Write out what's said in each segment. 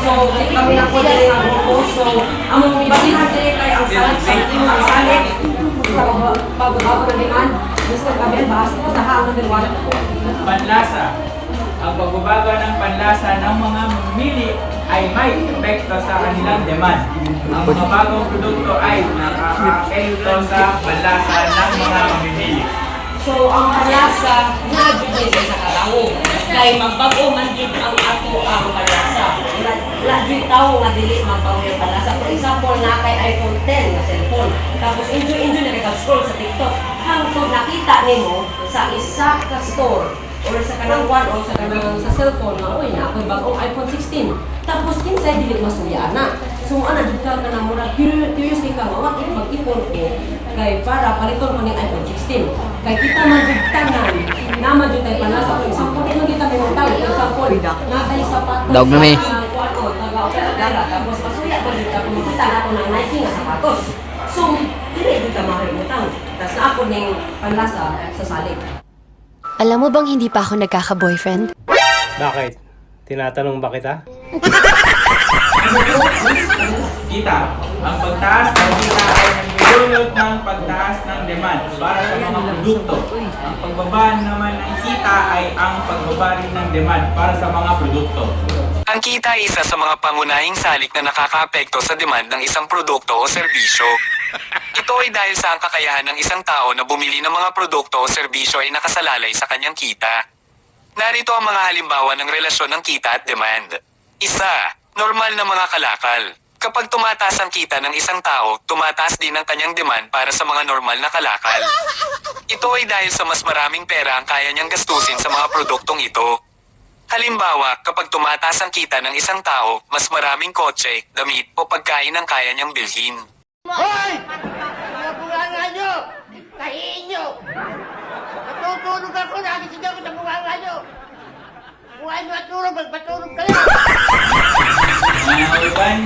So, kami na po dali ang grupo. So, among ibalihan dali kay ang salit sa pagbabago ng demand. Gusto kami ang bahas po sa hang ng dalawa. Panlasa. Ang pagbabago ng panlasa ng mga mamimili ay may epekto sa kanilang demand. Ang mga bagong produkto ay nakaka-epekto sa panlasa ng mga mamimili. So, ang panlasa, nag-depende sa kalango. Kaya magbago man din ang ato ang panlasa. Lagi tao nga dili magbago yung panlasa. For example, na kay iPhone 10 na cellphone. Tapos enjoy na kag-scroll sa TikTok. Hangtod nakita nimo sa isa ka store or sa kanang one or sa kanang sa cellphone nga uy na ako'y bagong iPhone 16. Tapos kinsay dili masuya na. So ana jud ka kanang mura curious ka nga what if mag-ipon ko kay para paliton ko ning iPhone 16. Kay kita man jud tanan na man jud tay panasa for example ino kita may tawag for example na tay sapatos. Dog na may. Tapos masuya ko jud ka kung kita na ako ng Nike nga sapatos. So dili jud ka mahimutang. Tas na ako ning panlasa sa salig. Alam mo bang hindi pa ako nagkaka-boyfriend? Bakit? Tinatanong ba kita? Kita, ang pagtaas ng kita ay nagdudulot ng pagtaas ng demand para sa mga produkto. Ang pagbaba naman ng kita ay ang pagbaba rin ng demand para sa mga produkto. Ang kita ay isa sa mga pangunahing salik na nakakaapekto sa demand ng isang produkto o serbisyo. Ito ay dahil sa ang kakayahan ng isang tao na bumili ng mga produkto o serbisyo ay nakasalalay sa kanyang kita. Narito ang mga halimbawa ng relasyon ng kita at demand. Isa, normal na mga kalakal. Kapag tumataas ang kita ng isang tao, tumataas din ang kanyang demand para sa mga normal na kalakal. Ito ay dahil sa mas maraming pera ang kaya niyang gastusin sa mga produktong ito. Halimbawa, kapag tumataas ang kita ng isang tao, mas maraming kotse, damit o pagkain ang kaya niyang bilhin. Hoy! Mga bunganga nyo! Kahiin nyo! Matutulog ako, nakikita ko sa bunganga nyo! Kung ano matulog, magpatulog kayo! Nanawagan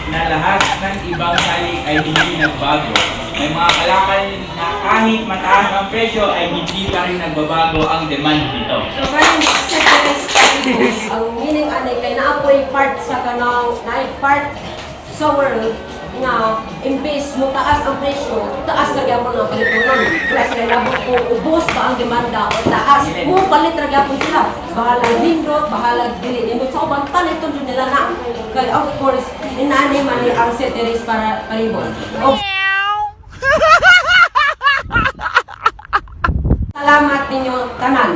na lahat ng ibang salik ay hindi nagbago. May mga kalakal na kahit mataas ang presyo ay hindi pa rin nagbabago ang demand nito. So, karon ang meaning ani kay naapoy part sa kanang part sa world nga imbes mo taas ang presyo, taas ra gyapon ang palitunon. Plus kay labot ko ubos pa ang demanda o taas. Mo palit ra gyapon sila. Bahalag nindot, bahalag dili nindot sa ubang taniton jud nila na. Kay of course inani man ni ang ceteris para paribos. Salamat ninyo tanan.